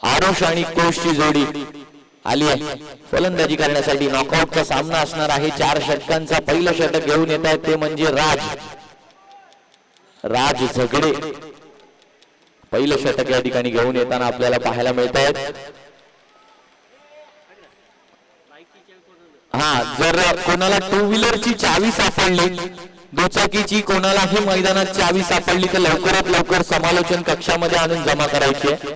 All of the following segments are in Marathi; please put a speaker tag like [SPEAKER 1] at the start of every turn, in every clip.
[SPEAKER 1] आरुष आणि कोशची जोडी आली आहे फलंदाजी करण्यासाठी. नॉकआउटचा सामना असणार आहे. 4 षटकांचा पहिलं षटक घेऊन येत आहेत ते म्हणजे राज झगडे. पहिलं षटक या ठिकाणी घेऊन येताना आपल्याला पाहायला मिळत आहेत. हा, जर कोणाला टू व्हीलरची चावी सापडली, दुचाकीची कोणालाही मैदानात चावी सापडली तर लवकरात लवकर समालोचन कक्षामध्ये आणून जमा करायची आहे.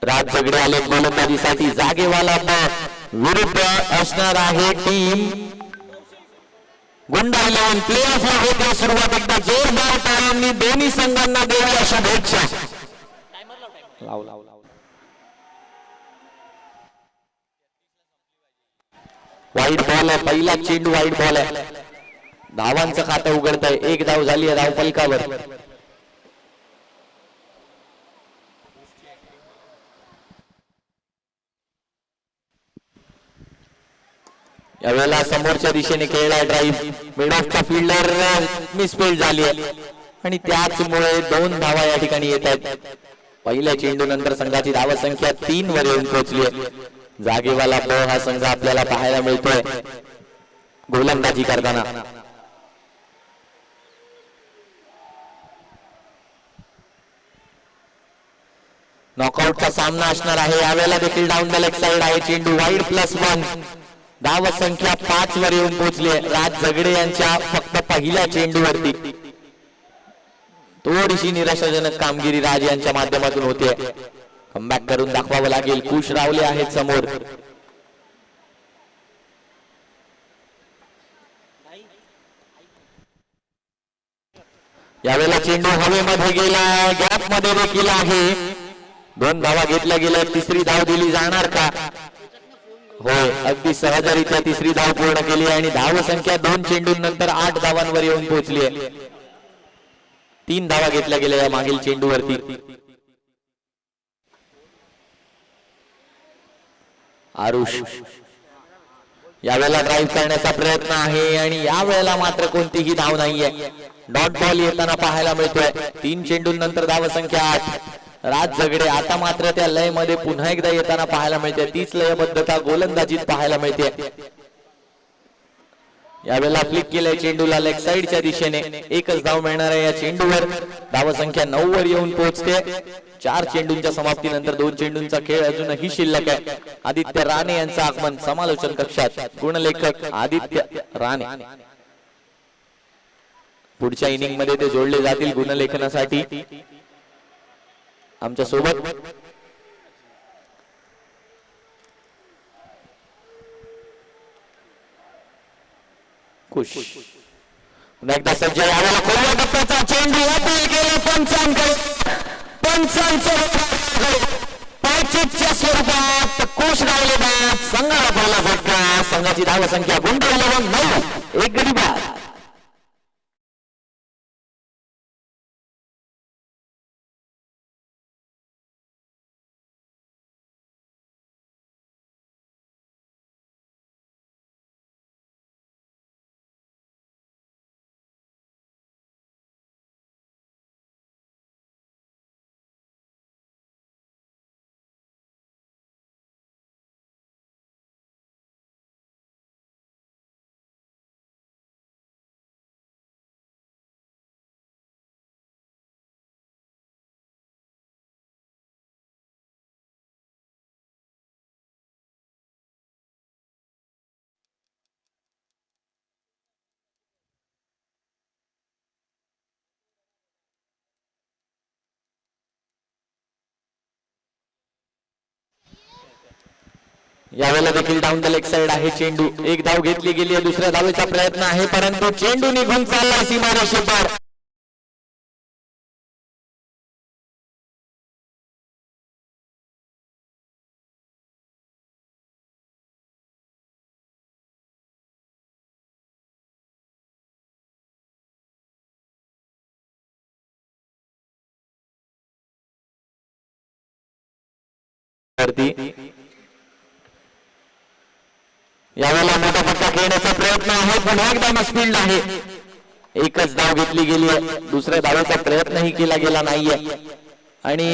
[SPEAKER 1] राज झगडे आले गोलंदाजीसाठी. जागेवाला विरुद्ध असणार आहे टीम गुंडा 11. प्ले ऑफ होते सुरुवात. एकदा जोरदार टाळ्यांनी दोन्ही संघांना देऊया शुभेच्छा. वाईट बॉल आहे. पहिला चेंडू वाईट बॉल आहे. धावांचं खातं उघडत आहे. 1 धाव झाली आहे धाव फलकावर. यावेळेला समोरच्या दिशेने खेळलाय ड्राईव्ह. मिड ऑफचा फिल्डर मिसफील्ड झाली आहे आणि त्याचमुळे 2 धावा या ठिकाणी येत आहेत. पहिल्या चेंडू नंतर संघाची धाव संख्या 3 वर येऊन पोहोचली आहे. जागेवाला हा संघ आपल्याला पाहायला मिळतोय गोलंदाजी करताना. नॉकआउटचा सामना असणार आहे. यावेळेला देखील डाऊन द लेग साइड आहे. चेंडू वाईड +1. धाव संख्या 5 वर येऊन पोहोचली. राज झगडे यांच्या फक्त पहिल्या चेंडूवरती थोडीशी निराशाजनक कामगिरी राज यांच्या माध्यमातून होते. कमबॅक करून दाखवावं लागेल. कुश रावले आहेत समोर. यावेळेला चेंडू हवेमध्ये गेला. गॅप मध्ये देखील आहे. 2 धावा घेतल्या गेल्या. तिसरी धाव दिली जाणार का? होय, अगदी सहजरित्या तिसरी धाव पूर्ण केली आणि धाव संख्या 2 चेंडूंनंतर 8 धावांवर येऊन पोहोचली आहे. 3 धावा घेतल्या गेल्या या मागील चेंडूवरती. आरुष यावेळेला ड्राईव्ह करण्याचा प्रयत्न आहे आणि यावेळेला मात्र कोणतीही धाव नाहीये. डॉट बॉल येताना पाहायला मिळतोय. 3 चेंडूंनंतर धाव संख्या 8. राज झगडे आता मात्र त्या लय मध्ये पुन्हा एकदा येताना पाहायला मिळते. तीच लयबद्धता गोलंदाजीत पाहायला मिळते. यावेळेला फ्लिक केलाय चेंडूला लेग साइडच्या दिशेने. 1च धाव मिळणार आहे या चेंडूवर. धाव संख्या 9 वर येऊन पोहोचते. 4 चेंडूंच्या समाप्तीनंतर 2 चेंडूंचा खेळ अजूनही शिल्लक आहे. आदित्य राणे यांचं आगमन समालोचन कक्षात. गुणलेखक आदित्य राणे. पुढच्या इनिंग मध्ये ते जोडले जातील गुणलेखनासाठी आमच्या सोबत. खुश एकदा सज्ज. यावेळेला खोलवा टप्प्याचा चेंडू अपील केला पंचांकडे. पंचांच्या स्वरूपात खुश राहिले बाद. संघाला पहिला फटका. संघाची धाव संख्या गुंड 9. 1 गडी बाद. यावेळेला देखील डाऊन द लेग साइड आहे चेंडू. 1 धाव घेतली गेली आहे. दुसऱ्या धावेचा प्रयत्न आहे परंतु चेंडू निघून चालला सीमारेषेवर. यावेळेला मोठा फटका खेळण्याचा प्रयत्न आहे, पुन्हा एकदा स्पीड आहे. एकच धाव घेतली गेली आहे, दुसऱ्या धावेचा प्रयत्नही केला गेला नाहीये. आणि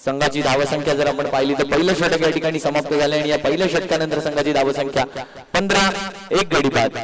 [SPEAKER 1] संघाची धावसंख्या जर आपण पाहिली तर पहिलं षटक या ठिकाणी समाप्त झाले आणि या पहिल्या षटकानंतर संघाची धावसंख्या 15, एक गडी बाद.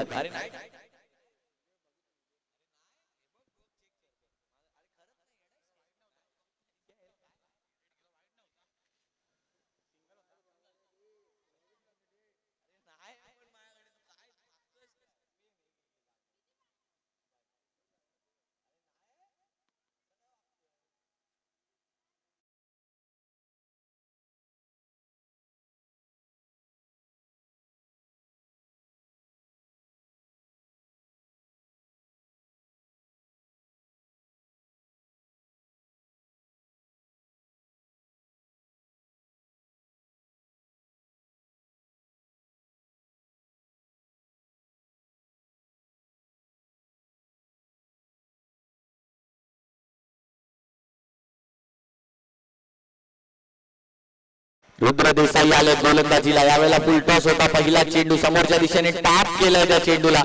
[SPEAKER 1] रुद्र देसाई आले गोलंदाजीला. यावेळेला फुल टॉस होता, पहिला चेंडू समोरच्या दिशेने टॅप केलाय त्या चेंडूला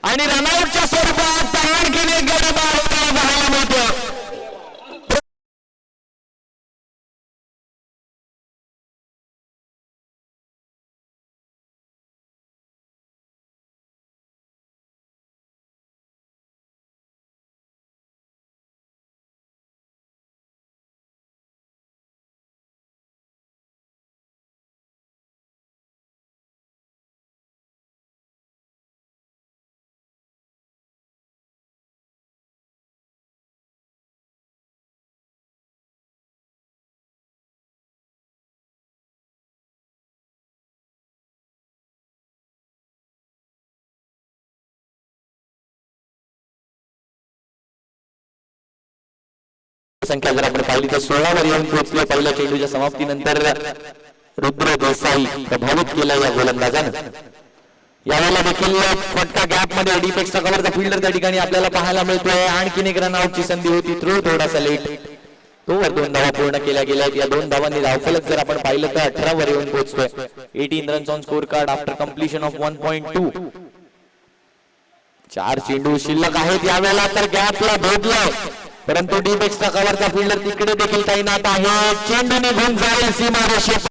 [SPEAKER 1] आणि रनआउटच्या स्वरूपात आणखीन एक गडी बाद पाहायला मिळतो. संख्या जर आपण पाहिली तर 16 वर येऊन पोहोचले पहिल्या चेंडूच्या समाप्तीनंतर. रुद्र देसाई प्रभावित केला या गोलंदाजानं. यावेळेला देखील फटका गॅप मध्ये डीपेक्सचा कव्हरचा फिल्डर त्या ठिकाणी आपल्याला पाहायला मिळतोय. आणखीन एक रनआउटची संधी होती, थ्रो थोडासा लेट. तोवर 2 धावा पूर्ण केल्या गेल्या. या 2 धावांनी धावफलक जर आपण पाहिलं तर 18 वर येऊन पोहोचतोय. 18 runs on score card after completion of 1.2. 4 चेंडू शिल्लक आहेत. यावेळेला तर गॅपला भेटलाय, परंतु डीपेक्सचा कव्हरचा फिल्डर तिकडे देखील तैनात आहे. चेंडू निघून जाईल सीमारेषे.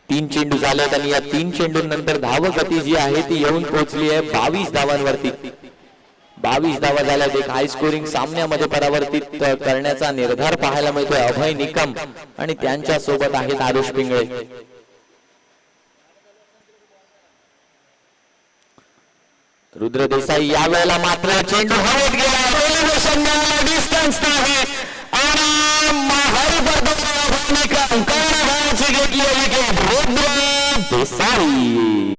[SPEAKER 1] तीन चेंडू झालेत आणि या 3 चेंडूंनंतर धावगती जी आहे ती येऊन पोहोचली आहे 22 धावांवरती. 22 धावा झाल्यात. एक हाय स्कोरिंग सामन्यामध्ये परावर्तित करण्याचा निर्धार पाहायला मिळतोय अभय निकम आणि त्यांच्या सोबत आहेत आरुष पिंगळे. रुद्र देसाई यावेळेला मात्र चेंडू हवेत गेला, डिस्टन्स नाही आणि घेतली विकेट. रुद्र देसाई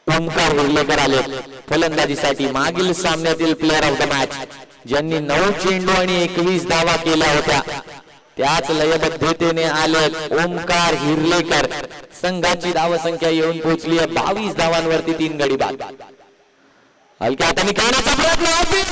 [SPEAKER 1] ओमकार हिरलेकर आले फलंदाजीसाठी. मागील सामन्यातील प्लेअर ऑफ द मॅच ज्यांनी 9 चेंडू आणि 21 धावा केल्या होत्या त्याच लयबद्धतेने आले ओमकार हिरलेकर. संघाची धावसंख्या येऊन पोहोचली आहे 22 धावांवरती, 3 गडी बाद. हलक्या हाताने खेळण्याचा प्रयत्न आणि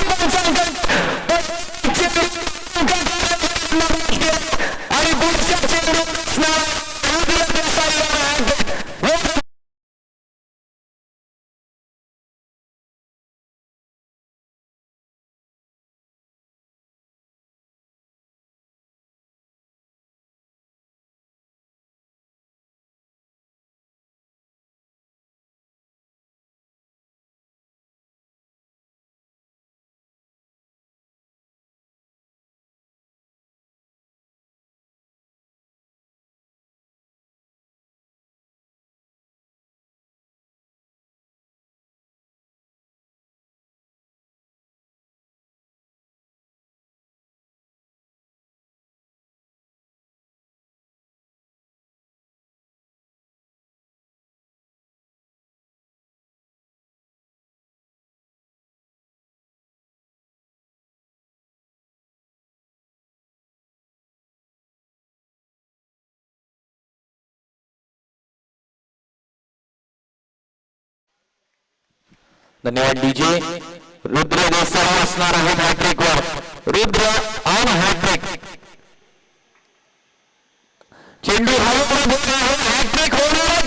[SPEAKER 1] धन्यवाद डीजे. रुद्र देसाई असणार आहे हॅट्रिक वर. Rudra on hat-trick. चेंडू हॅट्रिक होणार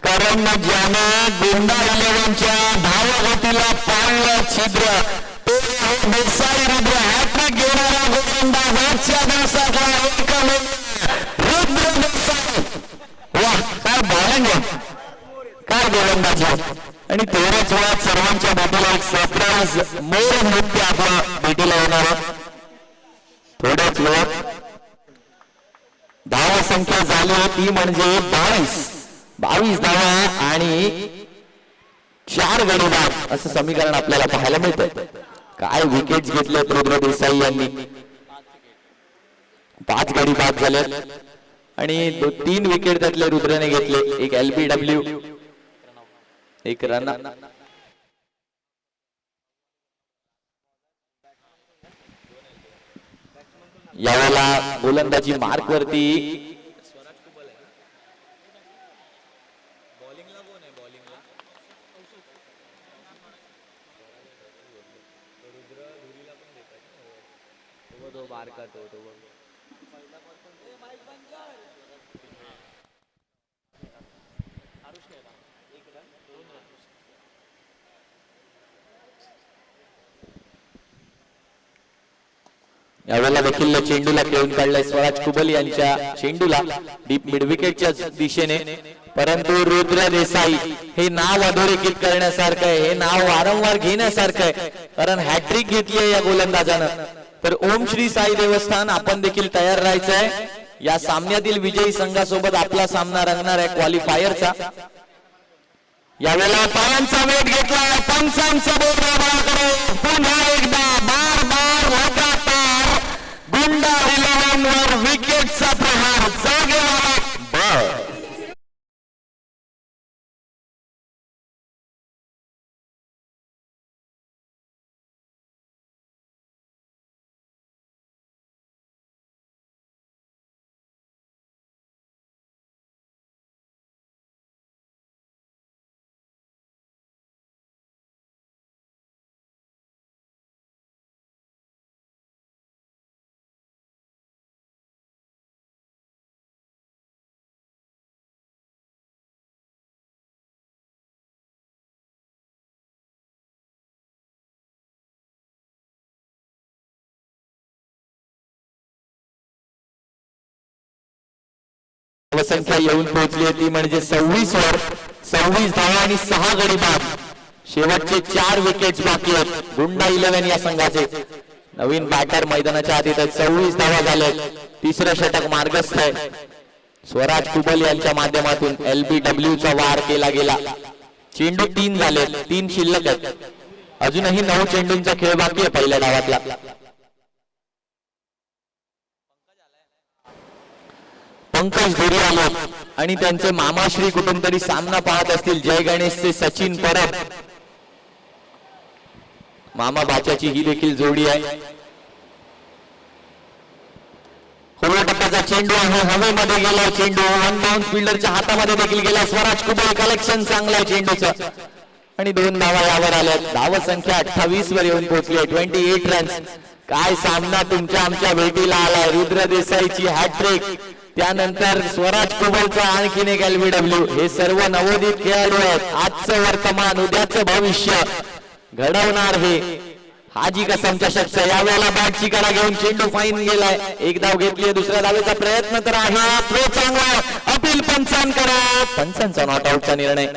[SPEAKER 1] कारण ज्याने गोंडा 11च्या धावगतीला पाळलं छिद्र तो देसाई रुद्र. हॅट्रिक घेणारा गोलंदाज आजच्या दिवसाचा एकमेव रुद्र देसाई. वा काय बॉलिंग आहे, काय गोलंदाजी. आणि तेवढ्याच वेळात सर्वांच्या भेटीला एक सरप्राईज मोर नृत्य आपल्या भेटीला येणार. थोड्याच वेळात धाव संख्या झाली ती म्हणजे 22 धावा आणि 4 गडी बाद असं समीकरण आपल्याला पाहायला मिळतं. काय विकेट घेतलेत रुद्र देसाई यांनी. 5 गडी बाद झालेत आणि 3 विकेट त्यातले रुद्रने घेतले. एक LBW, एक रन. यावेळेला गोलंदाजी मार्क वरती यावेळेला देखील चेंडूला खेळून काढलाय स्वराज कुबल यांच्या चेंडूला डीप मिड विकेटच्या दिशेने. परंतु रुद्र देसाई हे नाव अधोरेखित करण्यासारखं आहे, हे नाव वारंवार घेण्यासारखं आहे. कारण हॅट्रिक घेतली आहे या गोलंदाजानं. तर ओम श्री साई देवस्थान आपण देखील तयार राहायचं आहे. या सामन्यातील विजयी संघासोबत आपला सामना रंगणार आहे क्वालिफायरचा. यावेळेला पायांचा वेध घेतला, पंचांचा बोट दाबाकडे पुन्हा एकदा बार लगातार गुंडा 11 वर विकेटचा प्रहार जागेवाला. संख्या येऊन पोहोचली ती म्हणजे 26 वर 26 धावा आणि 6 गडी बाद. शेवटचे 4 विकेट्स बाकी आहेत गुंडा 11 या संघाचे. नवीन बॅटर मैदानाच्या आधी 26 धावा झालेत. तिसरं षटक मार्गस्थ आहे. स्वराज कुबल यांच्या माध्यमातून LBW चा वार केला गेला. चेंडू 3 झाले, 3 शिल्लक आहेत. अजूनही 9 चेंडूंचा खेळ बाकी आहे पहिल्या डावातला. पंकज धुरी आले आणि त्यांचे मामाश्री कुठून तरी सामना पाहत असतील. जय गणेशचे सचिन परब, मामा बाच्याची ही देखील जोडी आहे. खोला टप्प्याचा चेंडू आहे, हवेमध्ये गेला चेंडू, अनबाउंड फिल्डरच्या हातामध्ये देखील गेला. स्वराज कुबल कलेक्शन चांगलं आहे चेंडूचं आणि 2 धावा यावर आल्या. धाव संख्या 28 वर येऊन पोहोचली. 28 रन्स. काय सामना तुमच्या आमच्या भेटीला आलाय. रुद्र देसाईची हॅट्रिक, त्यानंतर स्वराज कुबलचा आणखीन एक LBW. हे सर्व नवोदित खेळाडू आहेत. आजचं वर्तमान उद्याचं भविष्य घडवणार हे हाजी कसम चषकचा यावेळेला बॅटची कडा घेऊन चेंडू फाईन गेलाय. एक धाव घेतली, दुसऱ्या धावेचा प्रयत्न तर आहे. थ्रो चांगला, अपील पंचांकडे, पंचांचा नॉट आउटचा निर्णय.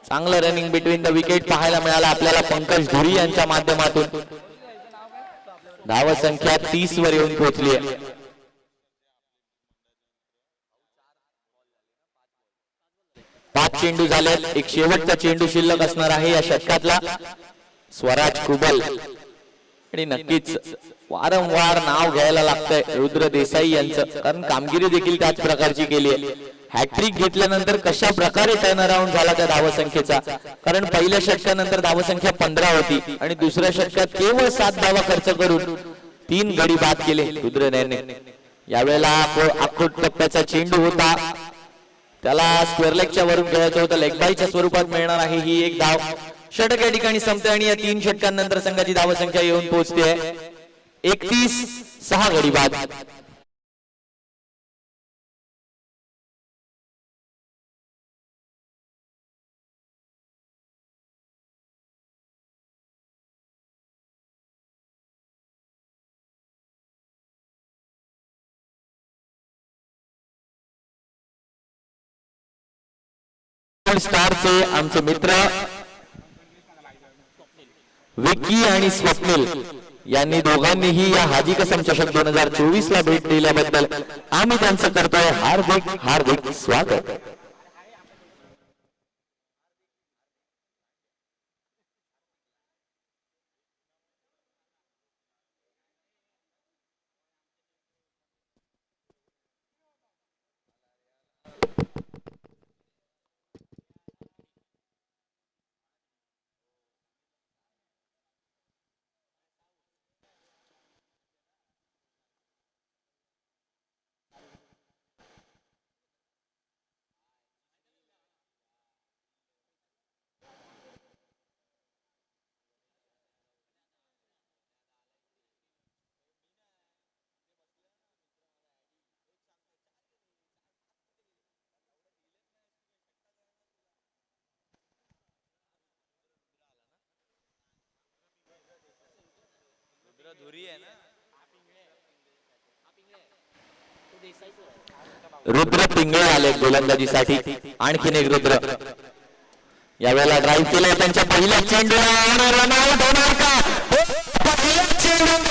[SPEAKER 1] चांगलं रनिंग बिटवीन द विकेट पाहायला मिळाला आपल्याला पंकज धुरी यांच्या माध्यमातून. धाव संख्या 30 वर येऊन पोहोचली आहे. 5 चेंडू झालेत, एक शेवटचा चेंडू शिल्लक असणार आहे या षटकातला. स्वराज कुबल आणि नक्कीच वारंवार नाव घ्यायला लागतंय रुद्र देसाई यांचं, कारण कामगिरी देखील त्याच प्रकारची केली आहे. हॅट्रिक घेतल्यानंतर कशा प्रकारे टर्न अराउंड झाला त्या धावसंख्येचा, कारण पहिल्या षटकानंतर धावसंख्या 15 होती आणि दुसऱ्या षटकात केवळ 7 धावा खर्च करून 3 गडी बाद केले रुद्रने. यावेळेला आखोट टप्प्याचा चेंडू होता, त्याला स्क्वेअर लेगच्या वरून खेळायचं होतं, लेग बायच्या स्वरूपात मिळणार आहे ही एक धाव. षटक या ठिकाणी संपते आणि या 3 षटकांनंतर संघाची धावसंख्या येऊन पोहोचते 31. 6 गडी बाद. स्टारचे आमचे मित्र विक्की आणि स्वप्नील यांनी दोघांनीही या हाजी कसम चषक 2024 ला भेट दिल्याबद्दल आम्ही त्यांचं करतोय हार्दिक हार्दिक स्वागत. रुद्र पिंगळे आले गोलंदाजीसाठी. आणखीन एक रुद्र यावेळेला ड्राईव्ह केलाय त्यांच्या पहिल्या चेंडूला. रनआउट होणार का? पहिल्या चेंडू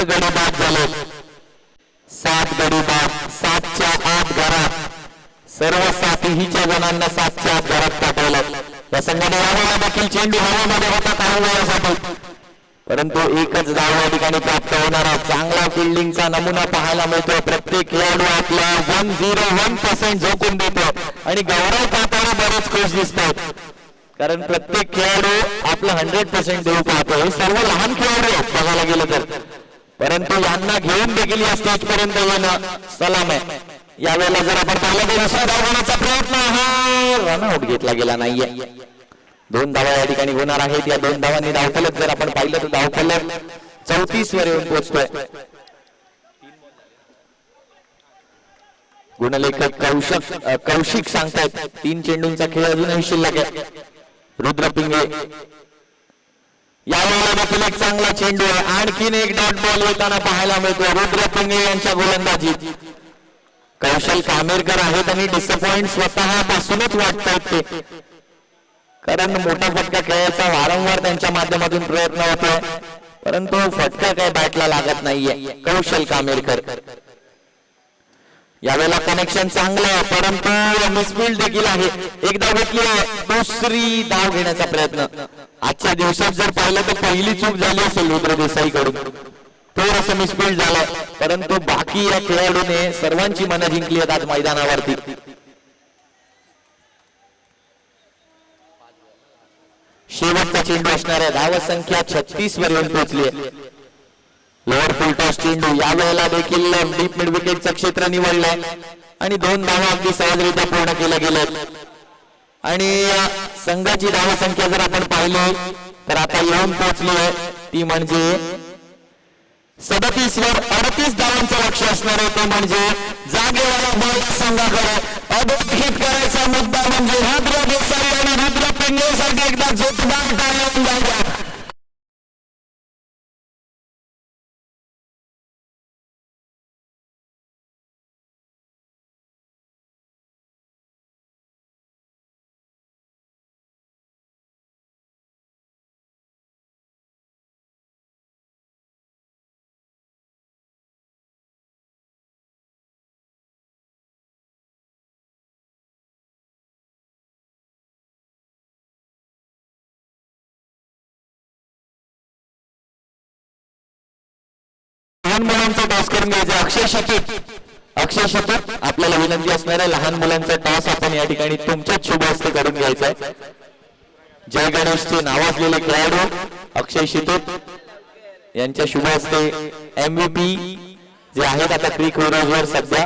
[SPEAKER 1] गडी बाद झाले. 7 गडी बाद. 7च्या आत घरात सर्व 7हीच्या जणांना 7च्या आत घरात पाठवलं. या संघाने यावेळेला देखील चेंडू हवामध्ये होता काही वेळासाठी, परंतु एकच धाव या ठिकाणी प्राप्त होणार आहे. चांगला फिल्डिंगचा नमुना पाहायला मिळतोय. प्रत्येक खेळाडू आपला 101% झोकून देतो आणि गौरव पाहताना बरेच खुश दिसतात, कारण प्रत्येक खेळाडू आपलं 100% देऊ पाहतो. हे सर्व लहान खेळाडू आहेत बघायला गेलं तर, परंतु यांना घेऊन देखील या स्टेज पर्यंत येणं सलाम आहे. यावेळेला जर आपण पाहिलं तर दुसरा धाव घेण्याचा प्रयत्न आहे, रनआउट घेतला गेला नाहीये. 2 धावा या ठिकाणी होणार आहेत. या 2 धावांनी धावफलक जर आपण पाहिलं तर धावफलक 34 वर येऊन पोहोचतोय. गुणलेखक कौशिक सांगतायत 3 चेंडूंचा खेळ अजूनही शिल्लक आहे. रुद्र पिंगे यावेळेला देखील एक चांगला चेंडू आहे. आणखीन एक डॉट बॉल येताना पाहायला मिळतो रुद्र पिंगे यांच्या गोलंदाजीत. कौशल कामेरकर आहेत आणि डिसअपॉइंट स्वतःपासूनच वाटतात ते, कारण मोठा फटका खेळायचा वारंवार त्यांच्या माध्यमातून प्रयत्न होतोय, परंतु फटका काय बॅटला लागत नाहीये. कौशल कामेरकर यावेळेला कनेक्शन चांगलं आहे, परंतु मिसफील्ड देखील आहे. एक धाव घेतली, दुसरी धाव घेण्याचा प्रयत्न. आजच्या दिवसात जर पाहिलं तर पहिली चूक झाली असेल रुद्र देसाई कडून, थोडंसं मिसफील्ड झालं, परंतु बाकी या खेळाडूने सर्वांची मनं जिंकली आहेत आज मैदानावरती. शेवटचा चेंडू असणार आहे. धाव संख्या 36 वर येऊन पोहोचली आहे. लोअर फुलटॉस चेंडू यावेळेला देखील डीप मिड विकेटचं क्षेत्र निवडलंय आणि 2 धावा अगदी सहजरित्या पूर्ण केल्या गेल्यात. आणि संघाची धाव संख्या जर आपण पाहिली तर आता येऊन पोहोचली आहे ती म्हणजे 37 वर 38 धावांचं लक्ष असणार आहे. ते म्हणजे जागेवाला बॉल संघाकडे. अधोरेखित करायचा मुद्दा म्हणजे रुद्र देसाई आणि रुद्र पिंगळेसाठी एकदा जोरदार टाळ्या होऊन जायच्या. लहान मुलांचा टॉस करून घ्यायचा. अक्षय शतक आपल्याला विनंती असणार आहे. लहान मुलांचा टॉस आपण या ठिकाणी तुमच्याच शुभ हस्ते करून घ्यायचा आहे. जय गणेशचे नावाजलेले खेळाडू अक्षय शितूत यांच्या शुभ हस्ते MVP जे आहेत आता क्रिक वर सध्या.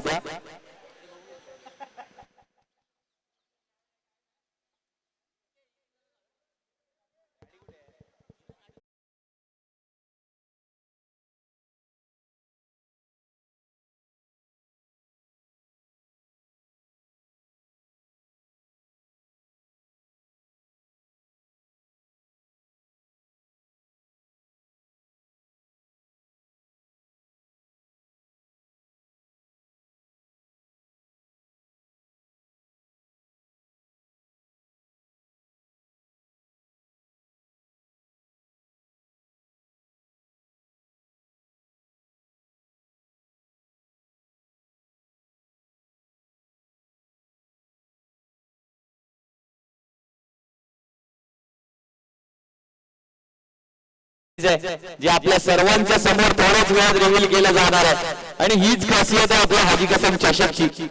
[SPEAKER 1] जे आपल्या सर्वांच्या समोर थोड्याच वेळात रिव्हील केलं जाणार आहे आणि हीच खासियत आहे आपल्या हाजी कसम चषकची.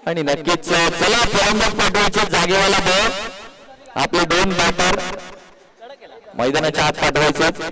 [SPEAKER 1] आणि नक्कीच चला फलंदाज पाठवायच्या जागेवाला बॉल आपले 2 बॅटर मैदानाच्या आत पाठवायचे.